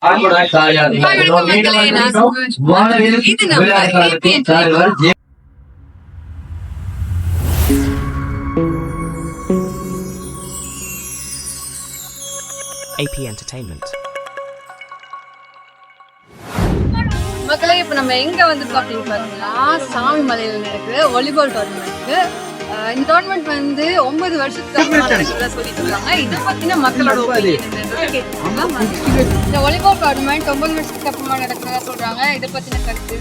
AP Entertainment. மக்களே, இப்போ நம்ம எங்க வந்திருக்கோம் அப்படின்னு பார்த்தீங்கன்னா, சாமி மலையில் நடக்கிற வாலிபால் டோர்னமெண்ட்டுக்கு. இந்த டோர்னமெண்ட் வந்து 9 வருஷத்துக்கு அப்புறம் சொல்லிட்டு இருக்காங்க. இதை பத்தின மக்களோட கேட்டுருக்காங்க. இந்த வாலிபால் டோர்னமெண்ட் 9 வருஷத்துக்கு அப்புறமா நடக்கிறதா சொல்றாங்க. இதை பத்தின கருத்து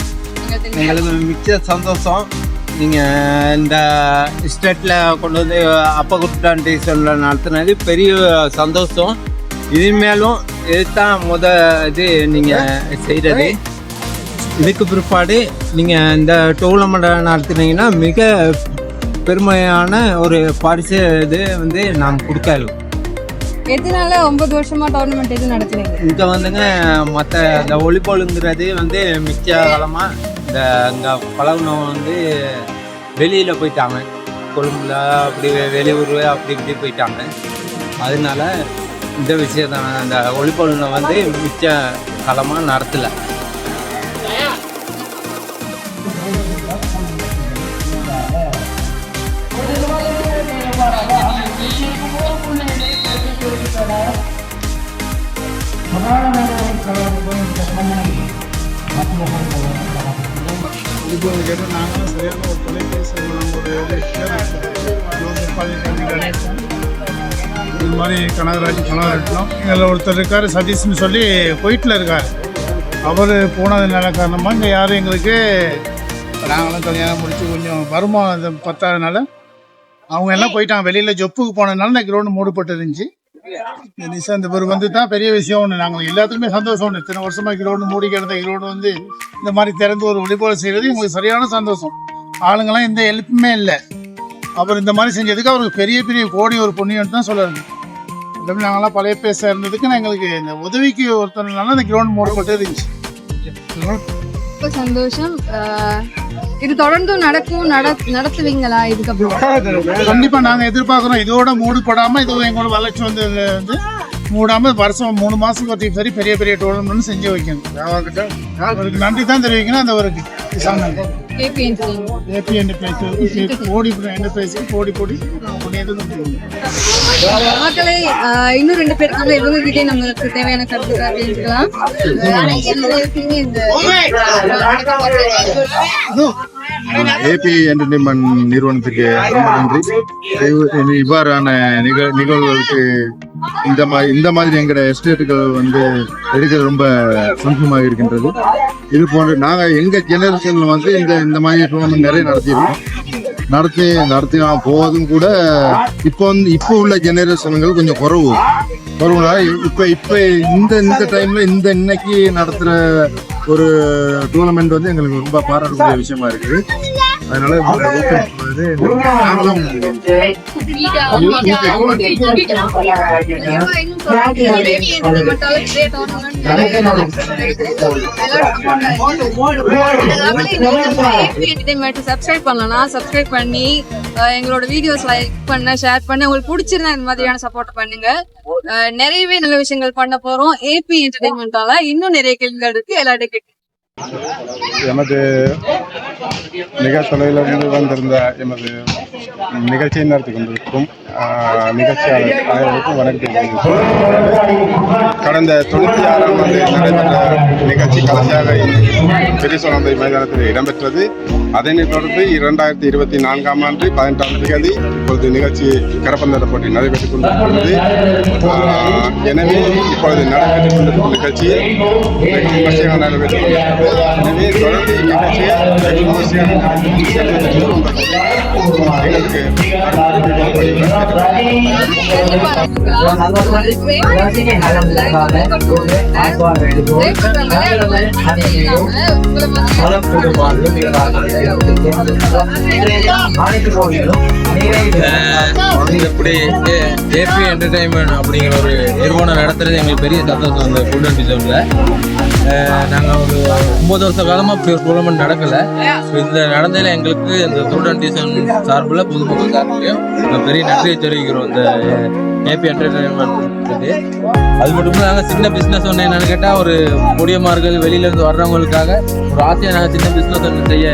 எங்களுக்கு மிக்க சந்தோஷம். நீங்கள் இந்த ஸ்டேட்டில் கொண்டு வந்து அப்பா குட்டாண்டிஷனில் நடத்துனது பெரிய சந்தோஷம். இனிமேலும் இதுதான் இது நீங்கள் செய்கிறது. இதுக்கு பிற்பாடு நீங்கள் இந்த டோர்னமெண்ட்டை நடத்துனீங்கன்னா மிக பெருமையான ஒரு பரிசு இது வந்து நாம் கொடுக்கலும். எதனால 9 வருஷமா டோர்னமெண்ட் எது நடத்துறீங்க? இங்கே வந்துங்க மற்ற இந்த வாலிபாலுங்கிறது வந்து மிச்ச காலமாக இந்த பழகினவங்க வந்து வெளியில் போயிட்டாங்க, கொழும்புல அப்படி வெளியூர் அப்படி இப்படி போயிட்டாங்க. அதனால இந்த விஷயத்தான் அந்த வாலிபாலில் வந்து மிச்ச காலமாக நடத்தலை. நாங்களும் சரியான ஒரு தொலைபேசி இது மாதிரி கனகராஜ் கனகரட்னம் இதில் ஒருத்தர் இருக்கார், சதீஷ்னு சொல்லி குவைட்டில் இருக்கார். அவர் போனதுனால காரணமாக இங்கே யாரும் எங்களுக்கு நாங்களும் கல்யாணம் முடித்து கொஞ்சம் வருமானம் பத்தாதனால அவங்க எல்லாம் போயிட்டாங்க. வெளியில் ஜொப்புக்கு போனதுனால இந்த கிரௌண்டு மூடப்பட்டு இருந்துச்சு. இந்த ஒரு வந்து தான் பெரிய விஷயம் ஒன்று. நாங்கள் எல்லாத்துக்குமே சந்தோஷம் ஒன்று. இத்தனை வருஷமாக கிரௌண்டு மூடி கிடந்த கிரௌண்டு வந்து இந்த மாதிரி திறந்து ஒரு ஒளிபோல் செய்கிறது எங்களுக்கு சரியான சந்தோஷம். ஆளுங்கெல்லாம் எந்த ஹெல்ப்புமே இல்லை. அவர் இந்த மாதிரி செஞ்சதுக்கு அவருக்கு பெரிய பெரிய கோடி ஒரு புண்ணியம் தான் சொல்லுறாங்க. எல்லாமே நாங்களாம் பழைய பேச இருந்ததுக்கு எங்களுக்கு இந்த உதவிக்கு ஒருத்தனால இந்த கிரௌண்ட் மூடப்பட்டு இருந்துச்சு. சந்தோஷம். இது தொடர்ந்து நடத்துவீங்களா? இதுக்கப்புறம் கண்டிப்பா நாங்க எதிர்பார்க்கிறோம். இதோட மூடப்படாம இது எங்களோட வளர்ச்சி வந்து மூடாம வருஷம் 3 மாசத்துக்கு சரி பெரிய பெரிய டோர்னமெண்ட் செஞ்சு வைக்கணும். அவருக்கு நன்றி தான் தெரிவிக்கணும். அந்த ஒரு மக்களே, இன்னும் 2 பேருக்காக இவங்க கிட்டே நம்மளுக்கு தேவையான கருத்துக்களை தெரிஞ்சுக்கலாம். ஏபி என்டர்டைன்மெண்ட் நிறுவனத்துக்கு ரொம்ப நன்றி. இவ்வாறான நிகழ்வுகளுக்கு இந்த மாதிரி எங்களோட எஸ்டேட்டுகள் வந்து எடுக்கிறது ரொம்ப சந்தோஷமாக இருக்கின்றது. இது போன்று நாங்கள் எங்கள் ஜெனரேஷனில் வந்து இந்த மாதிரி டூர்னமெண்ட் நிறைய நடத்தினா போதும் கூட. இப்போ உள்ள ஜெனரேஷன்கள் கொஞ்சம் குறவுனால இப்போ இந்த டைம்ல இன்னைக்கு நடத்துகிற ஒரு டூர்னமெண்ட் வந்து எங்களுக்கு ரொம்ப பாராட்டக்கூடிய விஷயமா இருக்குது. அதனால சப்ஸ்கிரைப் பண்ணலாம். சப்ஸ்கிரைப் பண்ணி எங்களோட வீடியோஸ் லைக் பண்ண, ஷேர் பண்ண, உங்களுக்கு பிடிச்சிருந்தா இந்த மாதிரியான சப்போர்ட் பண்ணுங்க. நிறையவே நல்ல விஷயங்கள் பண்ண போறோம். ஏபி என்டர்டைன்மெண்டால இன்னும் நிறைய கேள்விகள் இருக்கு. எல்லாத்தையும் கேட்டு எமது மிக தொலைவிலிருந்து வந்திருந்த எமது நிகழ்ச்சியை நடத்தி கொண்டிருக்கும் நிகழ்ச்சியாளர் அனைவருக்கும் வணக்கம். கடந்த 96ஆம் ஆண்டு நடைபெற்ற நிகழ்ச்சி கடைசியாக பெரியசோனந்தை மைதானத்தில் இடம்பெற்றது. அதனைத் தொடர்ந்து 2024ஆம் ஆண்டு 18ஆம் தேதி இப்பொழுது நிகழ்ச்சி கரப்பந்தாட்ட போட்டி நடைபெற்றுக் கொண்டிருக்கிறது. எனவே இப்பொழுது நடைபெற்றுக் கொண்டிருக்கும் நிகழ்ச்சி விமர்சையாக நடைபெற்றுக் கொண்டிருக்கிறது. எனவே தொடர்ந்து இந்நிகழ்ச்சியை விமர்சையாக எங்களுக்கு இப்படி ஏபி என்டர்டைன்மெண்ட் அப்படிங்கிற ஒரு நிறுவனம் நடத்துறது எங்களுக்கு பெரிய சந்தோஷம். அந்த ஃபுட் அண்ட் டிசைனில் நாங்கள் ஒரு 9 வருஷ காலமாக டூர்னமெண்ட் நடக்கலை. இந்த நடந்ததில் எங்களுக்கு இந்த ஃபுட் அண்ட் டிசைன் சார்பில் பொதுமக்கள் சார்பிலையும் பெரிய நன்றியை தெரிவிக்கிறோம். இந்த ஏபி என்டர்டைன்மெண்ட் அது மட்டும் இல்லாமல் நாங்கள் சின்ன பிஸ்னஸ் ஒன்று என்னென்னு கேட்டால் ஒரு முடியமார்கள் வெளியிலேருந்து வர்றவங்களுக்காக ஒரு ஆசையாக நாங்கள் சின்ன பிஸ்னஸ் ஒன்று செய்ய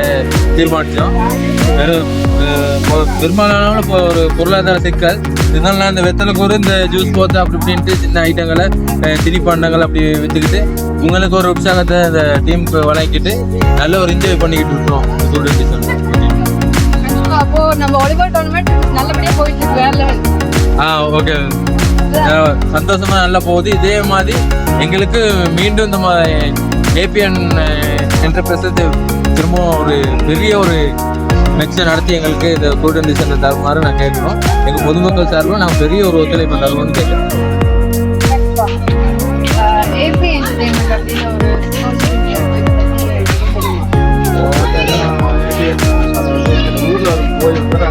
தீர்மானித்தோம். பெரும்பாலான இப்போ ஒரு பொருளாதார சிக்கல் இதனால நான் இந்த வெத்தலை கூறு இந்த ஜூஸ் போத்து அப்படி இப்படின்ட்டு சின்ன ஐட்டங்களை திணிப்பாண்டங்கள் அப்படி விற்றுக்கிட்டு உங்களுக்கு ஒரு உற்சாகத்தை இந்த டீமுக்கு வழங்கிட்டு நல்ல ஒரு என்ஜாய் பண்ணிக்கிட்டு இருக்கோம் ஸ்டூடெண்ட். அப்போ நம்ம வாலிபால் டோர்னமெண்ட் நல்லபடியா போயிட்டு இருக்கு வேற லெவல். ஓகே, சந்தோஷமா நல்லா போகுது. இதே மாதிரி எங்களுக்கு மீண்டும் இந்த ஏபிஎன் என்டர்பிரைசஸ் திரும்பவும் ஒரு பெரிய ஒரு மெக்ஸை நடத்தி எங்களுக்கு இந்த ஸ்டூடெண்ட் சென்டர் தருமாறு நான் கேட்குறோம். எங்கள் பொதுமக்கள் சார்பில் நாங்கள் பெரிய ஒரு ஒத்துழைப்பு தருவோம்னு கேட்குறோம். ஏபி என்டர்டெயின்மெண்ட் அப்படின்னு ஒரு ஊரில் ஒரு கோயில் கூட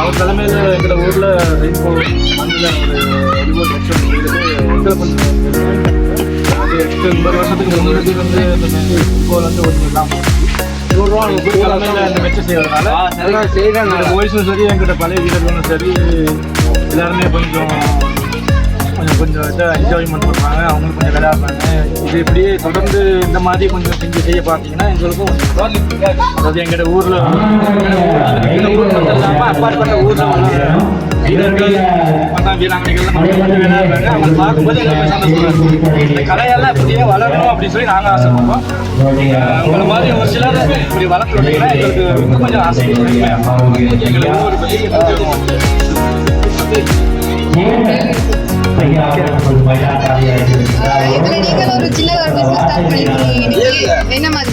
அவர் தலைமையில் எங்கள் ஊரில் ரெயின்போ மண்ணில் ஒரு வாலிபால் ரெஸ்டாரண்ட் அது 8-9 வருஷத்துக்கு முன்னாடி வந்து ஃபுட்பால் வந்து ஒன்று இல்லாமல் தலைமையில் இந்த மெச்சை செய்யறதுனால பாய்ஸும் சரி எங்கிட்ட பழைய வீரர்களும் சரி எல்லாருமே கொஞ்சம் இதாக என்ஜாய்மெண்ட் பண்ணுறாங்க. அவங்களுக்கு கொஞ்சம் விளையாடுறாங்க. இது இப்படியே தொடர்ந்து இந்த மாதிரி கொஞ்சம் செஞ்சு செய்ய பார்த்தீங்கன்னா எங்களுக்கும் அதாவது எங்களோட ஊரில் ஊர் மட்டும் இல்லாமல் அப்பாற்பட்ட ஊரில் வீரர்கள் வீராங்கனைகள்லாம் கொஞ்சம் விளையாடுறாங்க. அவங்க பார்க்கும்போது எங்களுக்கு சந்தோஷமா இருக்கும். இந்த கலையெல்லாம் இப்படியே வளரணும் அப்படின்னு சொல்லி நாங்கள் ஆசைப்படுறோம். உங்களை மாதிரி ஒரு சிலர் இப்படி வளர்த்து விட்டீங்கன்னா எங்களுக்கு இன்னும் கொஞ்சம் ஆசை எங்களுக்கு ஒரு இதுல நீங்க ஒரு சின்ன ஒரு பிசினஸ் ஸ்டார்ட் பண்ணிருக்கீங்க. என்ன மாதிரி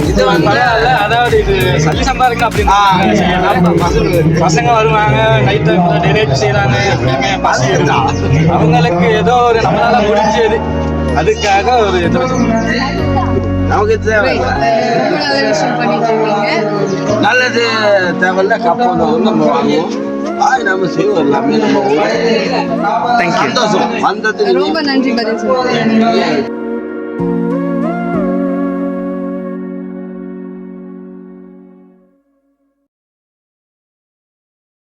இது பரவாயில்ல. அதாவது இது சல்லி சம்பாதிக்க அப்படின்னு பசங்க வருவாங்க, நைட் டைம்ல டெலிவரி செய்யறாங்க. அவங்களுக்கு ஏதோ ஒரு நம்மளால முடிஞ்சது அதுக்காக ஒரு நமக்கு நல்லது தேவையில்ல கப்பல் நம்ம வாங்குவோம். நம்ம செய்வோம் எல்லாமே. நம்ம சந்தோஷம் வந்தது. ரொம்ப நன்றி பதில் சொல்லுங்க.